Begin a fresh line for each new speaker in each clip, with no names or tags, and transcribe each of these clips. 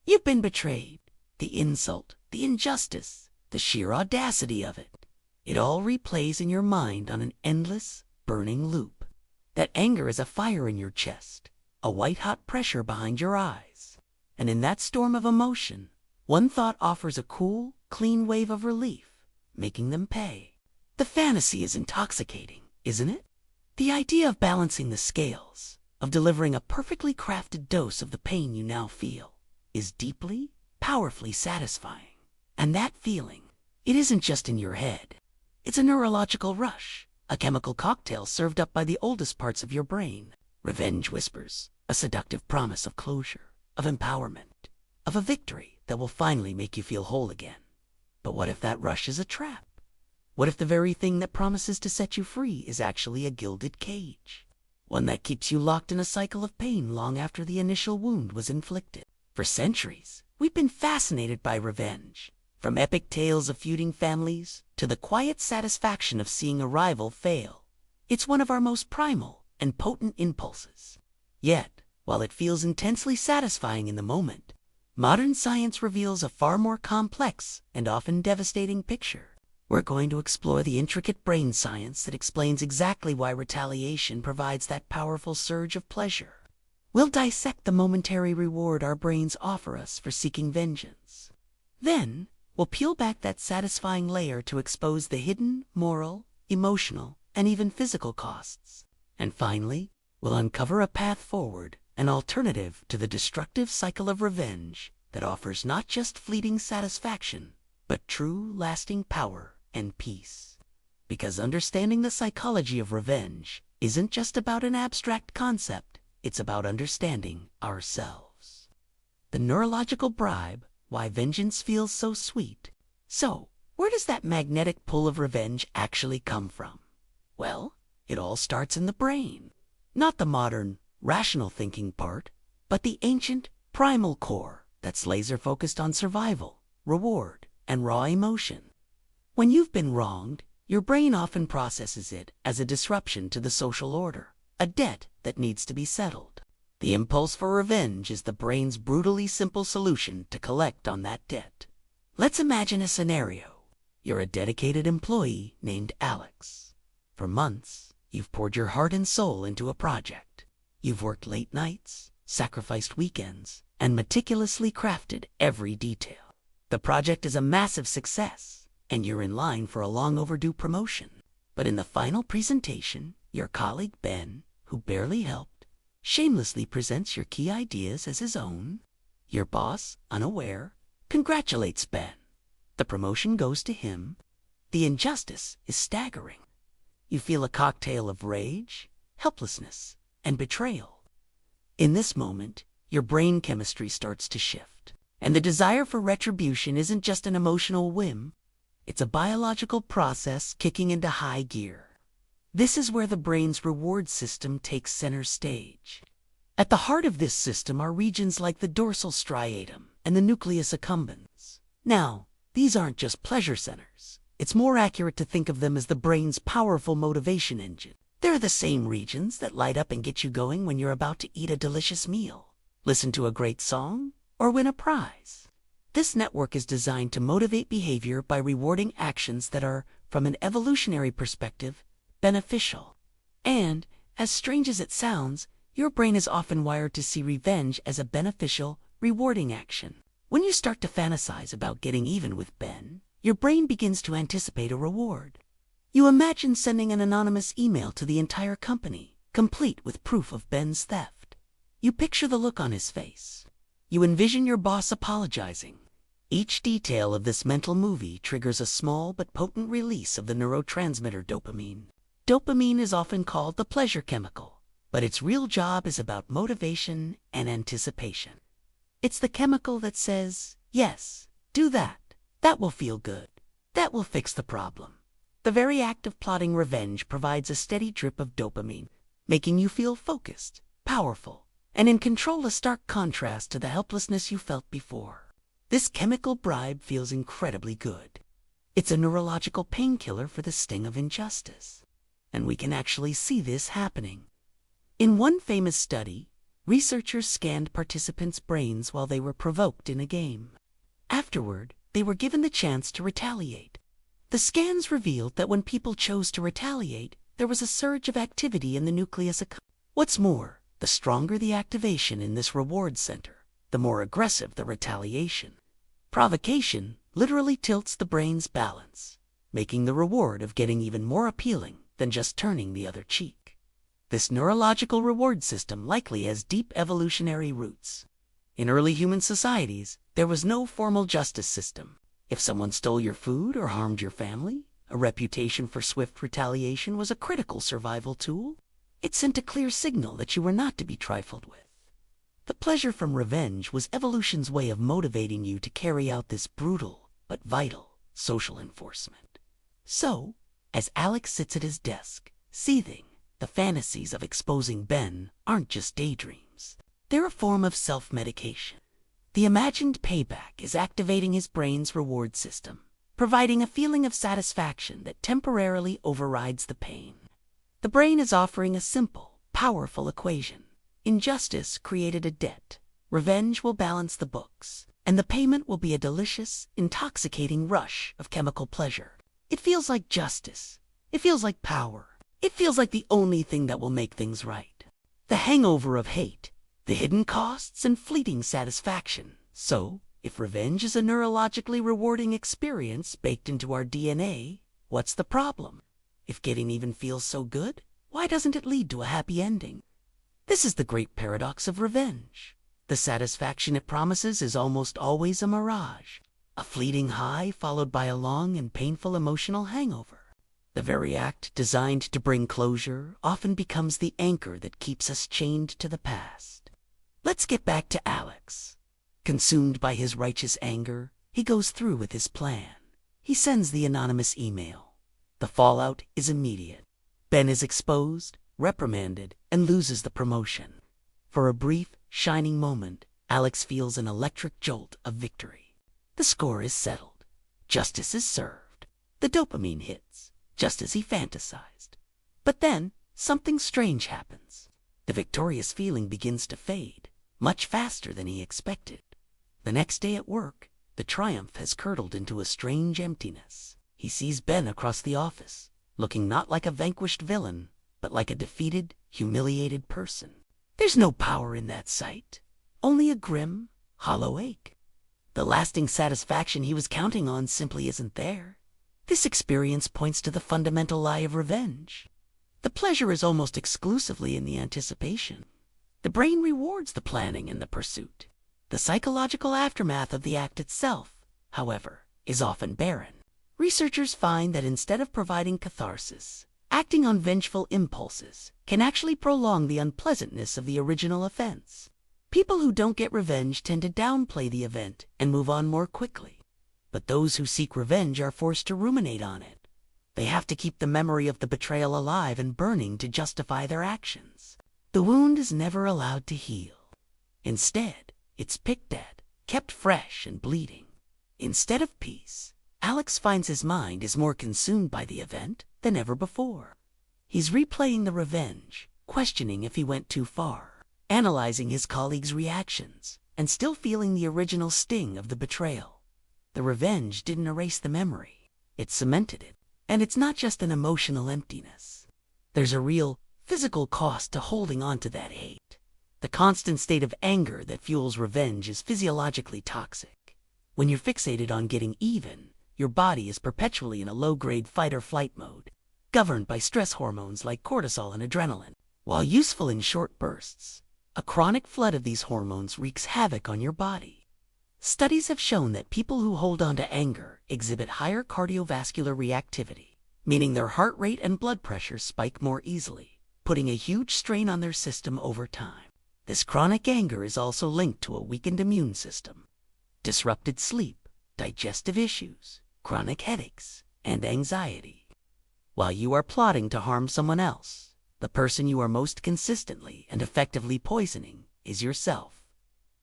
You've been betrayed. The insult, the injustice, the sheer audacity of it. It all replays in your mind on an endless, burning loop. That anger is a fire in your chest, a white-hot pressure behind your eyes. And in that storm of emotion, one thought offers a cool, clean wave of relief, making them pay. The fantasy is intoxicating, isn't it? The idea of balancing the scales, of delivering a perfectly crafted dose of the pain you now feel, is deeply, powerfully satisfying. And that feeling, it isn't just in your head. It's a neurological rush, a chemical cocktail served up by the oldest parts of your brain. Revenge whispers, a seductive promise of closure, of empowerment, of a victory that will finally make you feel whole again. But what if that rush is a trap? What if the very thing that promises to set you free is actually a gilded cage? One that keeps you locked in a cycle of pain long after the initial wound was inflicted. For centuries, we've been fascinated by revenge. From epic tales of feuding families to the quiet satisfaction of seeing a rival fail. It's one of our most primal and potent impulses. Yet, while it feels intensely satisfying in the moment, modern science reveals a far more complex and often devastating picture. We're going to explore the intricate brain science that explains exactly why retaliation provides that powerful surge of pleasure. We'll dissect the momentary reward our brains offer us for seeking vengeance. Then, we'll peel back that satisfying layer to expose the hidden, moral, emotional, and even physical costs. And finally, we'll uncover a path forward, an alternative to the destructive cycle of revenge that offers not just fleeting satisfaction, but true, lasting power and peace. Because understanding the psychology of revenge isn't just about an abstract concept, it's about understanding ourselves. The neurological bribe, why vengeance feels so sweet. So, where does that magnetic pull of revenge actually come from? Well, it all starts in the brain. Not the modern, rational thinking part, but the ancient, primal core that's laser-focused on survival, reward, and raw emotion. When you've been wronged, your brain often processes it as a disruption to the social order, a debt that needs to be settled. The impulse for revenge is the brain's brutally simple solution to collect on that debt. Let's imagine a scenario. You're a dedicated employee named Alex. For months, you've poured your heart and soul into a project. You've worked late nights, sacrificed weekends, and meticulously crafted every detail. The project is a massive success, and you're in line for a long overdue promotion. But in the final presentation, your colleague Ben, who barely helped, shamelessly presents your key ideas as his own. Your boss, unaware, congratulates Ben. The promotion goes to him. The injustice is staggering. You feel a cocktail of rage, helplessness, and betrayal. In this moment, your brain chemistry starts to shift. And the desire for retribution isn't just an emotional whim. It's a biological process kicking into high gear. This is where the brain's reward system takes center stage. At the heart of this system are regions like the dorsal striatum and the nucleus accumbens. Now, these aren't just pleasure centers. It's more accurate to think of them as the brain's powerful motivation engine. They're the same regions that light up and get you going when you're about to eat a delicious meal, listen to a great song, or win a prize. This network is designed to motivate behavior by rewarding actions that are, from an evolutionary perspective, beneficial. And, as strange as it sounds, your brain is often wired to see revenge as a beneficial, rewarding action. When you start to fantasize about getting even with Ben, your brain begins to anticipate a reward. You imagine sending an anonymous email to the entire company, complete with proof of Ben's theft. You picture the look on his face. You envision your boss apologizing. Each detail of this mental movie triggers a small but potent release of the neurotransmitter dopamine. Dopamine is often called the pleasure chemical, but its real job is about motivation and anticipation. It's the chemical that says, yes, do that. That will feel good. That will fix the problem. The very act of plotting revenge provides a steady drip of dopamine, making you feel focused, powerful, and in control, a stark contrast to the helplessness you felt before. This chemical bribe feels incredibly good. It's a neurological painkiller for the sting of injustice. And we can actually see this happening. In one famous study, Researchers scanned participants' brains while they were provoked in a game. Afterward, they were given the chance to retaliate. The scans revealed that when people chose to retaliate, there was a surge of activity in the nucleus accumbens. What's more, the stronger the activation in this reward center, the more aggressive the retaliation. Provocation literally tilts the brain's balance, making the reward of getting even more appealing than just turning the other cheek. This neurological reward system likely has deep evolutionary roots. In early human societies, there was no formal justice system. If someone stole your food or harmed your family, a reputation for swift retaliation was a critical survival tool. It sent a clear signal that you were not to be trifled with. The pleasure from revenge was evolution's way of motivating you to carry out this brutal but vital social enforcement. So, as Alex sits at his desk, seething, the fantasies of exposing Ben aren't just daydreams. They're a form of self-medication. The imagined payback is activating his brain's reward system, providing a feeling of satisfaction that temporarily overrides the pain. The brain is offering a simple, powerful equation. Injustice created a debt. Revenge will balance the books, and the payment will be a delicious, intoxicating rush of chemical pleasure. It feels like justice. It feels like power. It feels like the only thing that will make things right. The hangover of hate, the hidden costs and fleeting satisfaction. So, if revenge is a neurologically rewarding experience baked into our DNA, what's the problem? If getting even feels so good, why doesn't it lead to a happy ending? This is the great paradox of revenge. The satisfaction it promises is almost always a mirage, a fleeting high followed by a long and painful emotional hangover. The very act designed to bring closure often becomes the anchor that keeps us chained to the past. Let's get back to Alex. Consumed by his righteous anger, he goes through with his plan. He sends the anonymous email. The fallout is immediate. Ben is exposed, reprimanded, and loses the promotion. For a brief, shining moment, Alex feels an electric jolt of victory. The score is settled. Justice is served. The dopamine hits, just as he fantasized. But then, something strange happens. The victorious feeling begins to fade, much faster than he expected. The next day at work, the triumph has curdled into a strange emptiness. He sees Ben across the office, looking not like a vanquished villain, but like a defeated, humiliated person. There's no power in that sight, only a grim, hollow ache. The lasting satisfaction he was counting on simply isn't there. This experience points to the fundamental lie of revenge. The pleasure is almost exclusively in the anticipation. The brain rewards the planning and the pursuit. The psychological aftermath of the act itself, however, is often barren. Researchers find that instead of providing catharsis, acting on vengeful impulses can actually prolong the unpleasantness of the original offense. People who don't get revenge tend to downplay the event and move on more quickly. But those who seek revenge are forced to ruminate on it. They have to keep the memory of the betrayal alive and burning to justify their actions. The wound is never allowed to heal. Instead, it's picked at, kept fresh and bleeding. Instead of peace, Alex finds his mind is more consumed by the event than ever before. He's replaying the revenge, questioning if he went too far, analyzing his colleagues' reactions, and still feeling the original sting of the betrayal. The revenge didn't erase the memory, it cemented it. And it's not just an emotional emptiness. There's a real, physical cost to holding on to that hate. The constant state of anger that fuels revenge is physiologically toxic. When you're fixated on getting even, your body is perpetually in a low-grade fight-or-flight mode, governed by stress hormones like cortisol and adrenaline. While useful in short bursts, a chronic flood of these hormones wreaks havoc on your body. Studies have shown that people who hold on to anger exhibit higher cardiovascular reactivity, meaning their heart rate and blood pressure spike more easily, putting a huge strain on their system over time. This chronic anger is also linked to a weakened immune system, disrupted sleep, digestive issues, chronic headaches, and anxiety. While you are plotting to harm someone else, the person you are most consistently and effectively poisoning is yourself.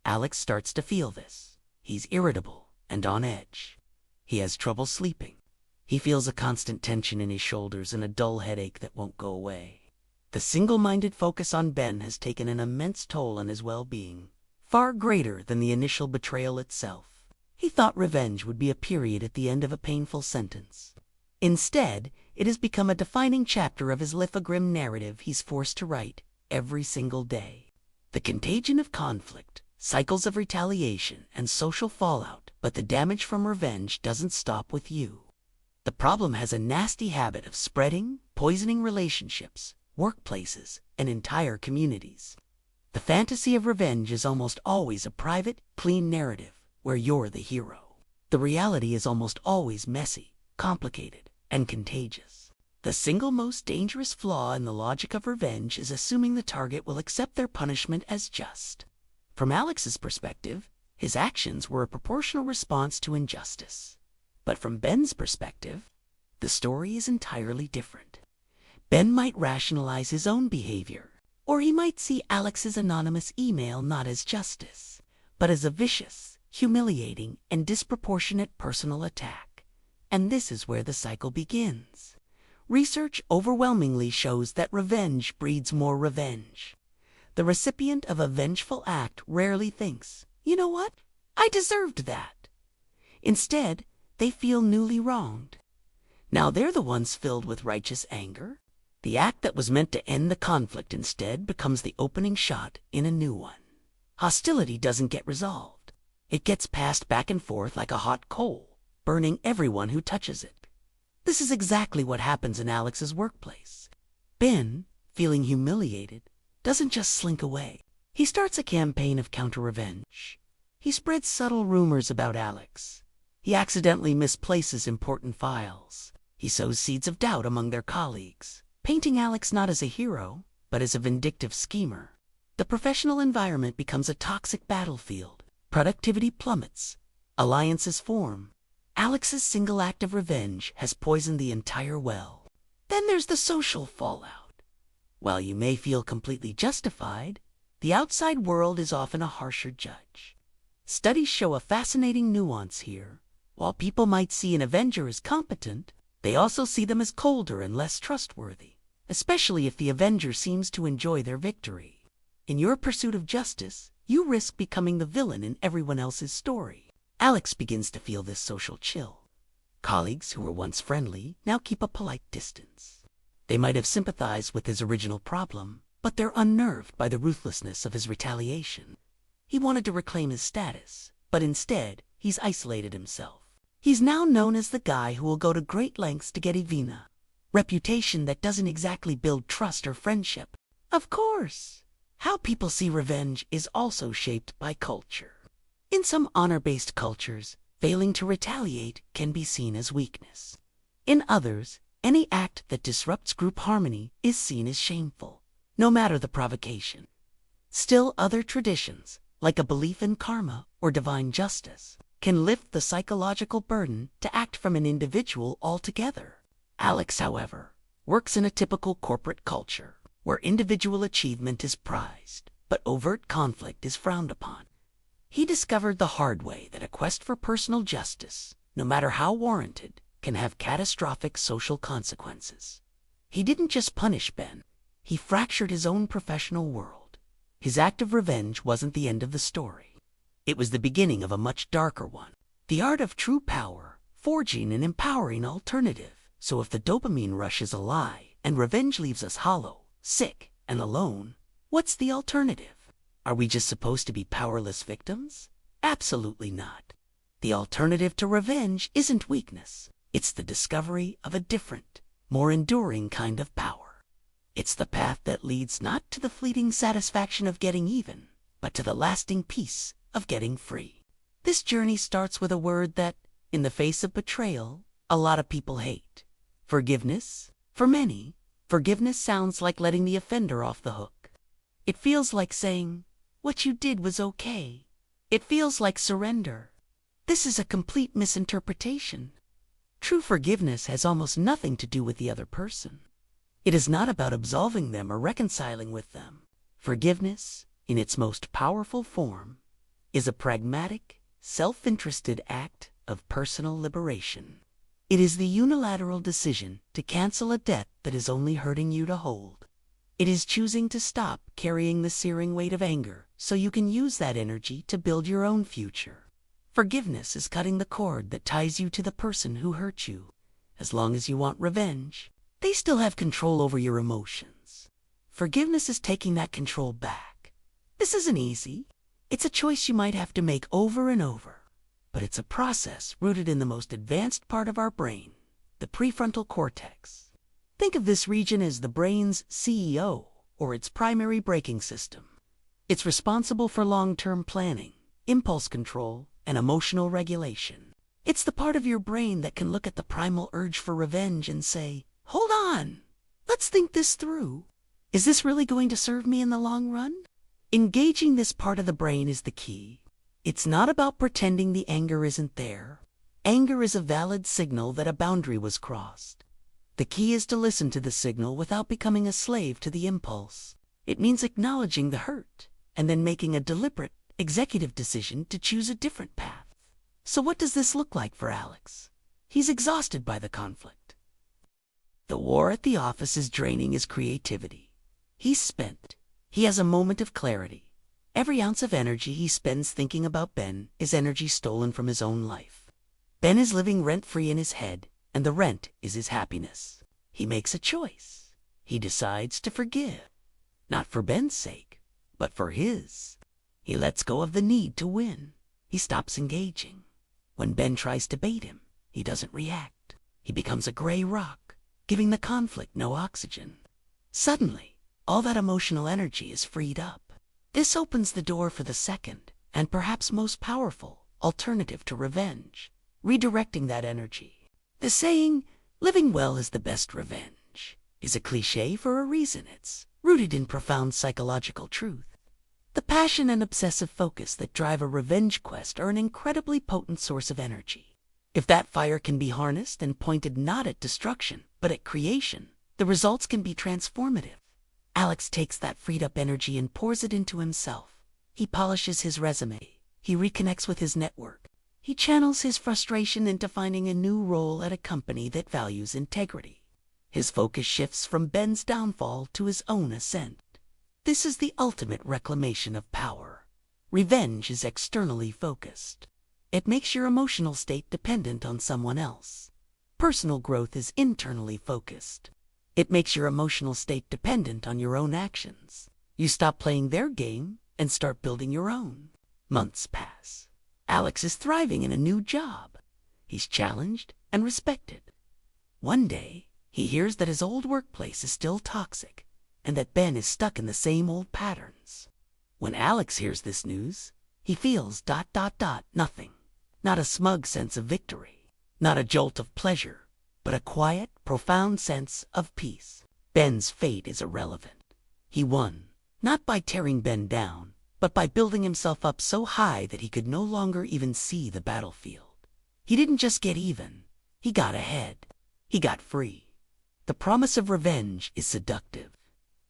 Alex starts to feel this. He's irritable and on edge. He has trouble sleeping. He feels a constant tension in his shoulders and a dull headache that won't go away. The single-minded focus on Ben has taken an immense toll on his well-being, far greater than the initial betrayal itself. He thought revenge would be a period at the end of a painful sentence. Instead, it has become a defining chapter of his lithogrim narrative he's forced to write every single day. The contagion of conflict, cycles of retaliation, and social fallout, but the damage from revenge doesn't stop with you. The problem has a nasty habit of spreading, poisoning relationships, workplaces, and entire communities. The fantasy of revenge is almost always a private, clean narrative where you're the hero. The reality is almost always messy, complicated, and contagious. The single most dangerous flaw in the logic of revenge is assuming the target will accept their punishment as just. From Alex's perspective, his actions were a proportional response to injustice. But from Ben's perspective, the story is entirely different. Ben might rationalize his own behavior, or he might see Alex's anonymous email not as justice, but as a vicious, humiliating, and disproportionate personal attack. And this is where the cycle begins. Research overwhelmingly shows that revenge breeds more revenge. The recipient of a vengeful act rarely thinks, "You know what? I deserved that." Instead, they feel newly wronged. Now they're the ones filled with righteous anger. The act that was meant to end the conflict instead becomes the opening shot in a new one. Hostility doesn't get resolved. It gets passed back and forth like a hot coal, burning everyone who touches it. This is exactly what happens in Alex's workplace. Ben, feeling humiliated, doesn't just slink away. He starts a campaign of counter-revenge. He spreads subtle rumors about Alex. He accidentally misplaces important files. He sows seeds of doubt among their colleagues, painting Alex not as a hero, but as a vindictive schemer. The professional environment becomes a toxic battlefield. Productivity plummets. Alliances form. Alex's single act of revenge has poisoned the entire well. Then there's the social fallout. While you may feel completely justified, the outside world is often a harsher judge. Studies show a fascinating nuance here. While people might see an avenger as competent, they also see them as colder and less trustworthy, especially if the avenger seems to enjoy their victory. In your pursuit of justice, you risk becoming the villain in everyone else's story. Alex begins to feel this social chill. Colleagues who were once friendly now keep a polite distance. They might have sympathized with his original problem, but they're unnerved by the ruthlessness of his retaliation. He wanted to reclaim his status, but instead, he's isolated himself. He's now known as the guy who will go to great lengths to get even, reputation that doesn't exactly build trust or friendship. Of course, how people see revenge is also shaped by culture. In some honor-based cultures, failing to retaliate can be seen as weakness. In others, any act that disrupts group harmony is seen as shameful, no matter the provocation. Still, other traditions, like a belief in karma or divine justice, can lift the psychological burden to act from an individual altogether. Alex, however, works in a typical corporate culture where individual achievement is prized, but overt conflict is frowned upon. He discovered the hard way that a quest for personal justice, no matter how warranted, can have catastrophic social consequences. He didn't just punish Ben, he fractured his own professional world. His act of revenge wasn't the end of the story. It was the beginning of a much darker one. The art of true power, forging an empowering alternative. So if the dopamine rush is a lie and revenge leaves us hollow, sick, and alone, what's the alternative? Are we just supposed to be powerless victims? Absolutely not. The alternative to revenge isn't weakness. It's the discovery of a different, more enduring kind of power. It's the path that leads not to the fleeting satisfaction of getting even, but to the lasting peace of getting free. This journey starts with a word that, in the face of betrayal, a lot of people hate. Forgiveness. For many, forgiveness sounds like letting the offender off the hook. It feels like saying, "What you did was okay." It feels like surrender. This is a complete misinterpretation. True forgiveness has almost nothing to do with the other person. It is not about absolving them or reconciling with them. Forgiveness, in its most powerful form, is a pragmatic, self-interested act of personal liberation. It is the unilateral decision to cancel a debt that is only hurting you to hold. It is choosing to stop carrying the searing weight of anger so you can use that energy to build your own future. Forgiveness is cutting the cord that ties you to the person who hurt you. As long as you want revenge, they still have control over your emotions. Forgiveness is taking that control back. This isn't easy. It's a choice you might have to make over and over. But it's a process rooted in the most advanced part of our brain, the prefrontal cortex. Think of this region as the brain's CEO, or its primary braking system. It's responsible for long-term planning, impulse control, and emotional regulation. It's the part of your brain that can look at the primal urge for revenge and say, "Hold on, let's think this through. Is this really going to serve me in the long run?" Engaging this part of the brain is the key. It's not about pretending the anger isn't there. Anger is a valid signal that a boundary was crossed. The key is to listen to the signal without becoming a slave to the impulse. It means acknowledging the hurt and then making a deliberate, executive decision to choose a different path. So what does this look like for Alex? He's exhausted by the conflict. The war at the office is draining his creativity. He's spent. He has a moment of clarity. Every ounce of energy he spends thinking about Ben is energy stolen from his own life. Ben is living rent-free in his head, and the rent is his happiness. He makes a choice. He decides to forgive. Not for Ben's sake, but for his. He lets go of the need to win. He stops engaging. When Ben tries to bait him, he doesn't react. He becomes a gray rock, giving the conflict no oxygen. Suddenly, all that emotional energy is freed up. This opens the door for the second, and perhaps most powerful, alternative to revenge, redirecting that energy. The saying, "living well is the best revenge," is a cliche for a reason. It's rooted in profound psychological truth. The passion and obsessive focus that drive a revenge quest are an incredibly potent source of energy. If that fire can be harnessed and pointed not at destruction, but at creation, the results can be transformative. Alex takes that freed-up energy and pours it into himself. He polishes his resume. He reconnects with his network. He channels his frustration into finding a new role at a company that values integrity. His focus shifts from Ben's downfall to his own ascent. This is the ultimate reclamation of power. Revenge is externally focused. It makes your emotional state dependent on someone else. Personal growth is internally focused. It makes your emotional state dependent on your own actions. You stop playing their game and start building your own. Months pass. Alex is thriving in a new job. He's challenged and respected. One day, he hears that his old workplace is still toxic and that Ben is stuck in the same old patterns. When Alex hears this news, he feels ... nothing. Not a smug sense of victory. Not a jolt of pleasure. But a quiet, profound sense of peace. Ben's fate is irrelevant. He won, not by tearing Ben down, but by building himself up so high that he could no longer even see the battlefield. He didn't just get even, he got ahead. He got free. The promise of revenge is seductive.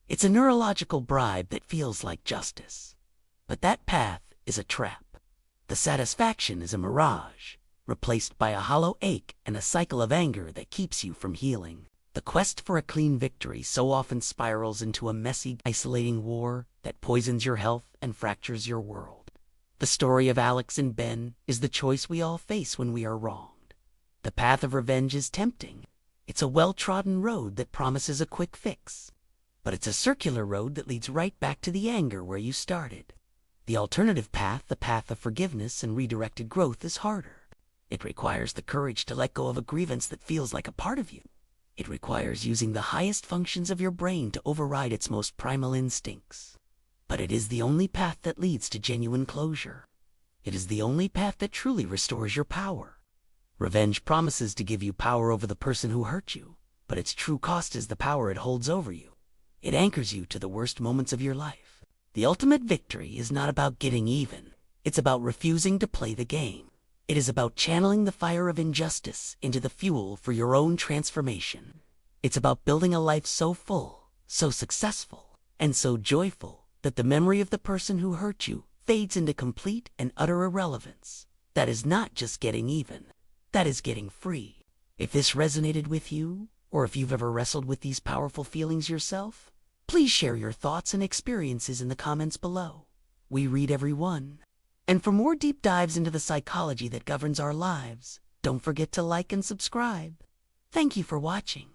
It's a neurological bribe that feels like justice. But that path is a trap. The satisfaction is a mirage, replaced by a hollow ache and a cycle of anger that keeps you from healing. The quest for a clean victory so often spirals into a messy, isolating war that poisons your health and fractures your world. The story of Alex and Ben is the choice we all face when we are wronged. The path of revenge is tempting. It's a well-trodden road that promises a quick fix. But it's a circular road that leads right back to the anger where you started. The alternative path, the path of forgiveness and redirected growth, is harder. It requires the courage to let go of a grievance that feels like a part of you. It requires using the highest functions of your brain to override its most primal instincts. But it is the only path that leads to genuine closure. It is the only path that truly restores your power. Revenge promises to give you power over the person who hurt you, but its true cost is the power it holds over you. It anchors you to the worst moments of your life. The ultimate victory is not about getting even. It's about refusing to play the game. It is about channeling the fire of injustice into the fuel for your own transformation. It's about building a life so full, so successful, and so joyful that the memory of the person who hurt you fades into complete and utter irrelevance. That is not just getting even. That is getting free. If this resonated with you, or if you've ever wrestled with these powerful feelings yourself, please Please share your thoughts and experiences in the comments below. We read every one. And for more deep dives into the psychology that governs our lives, don't forget to like and subscribe. Thank you for watching.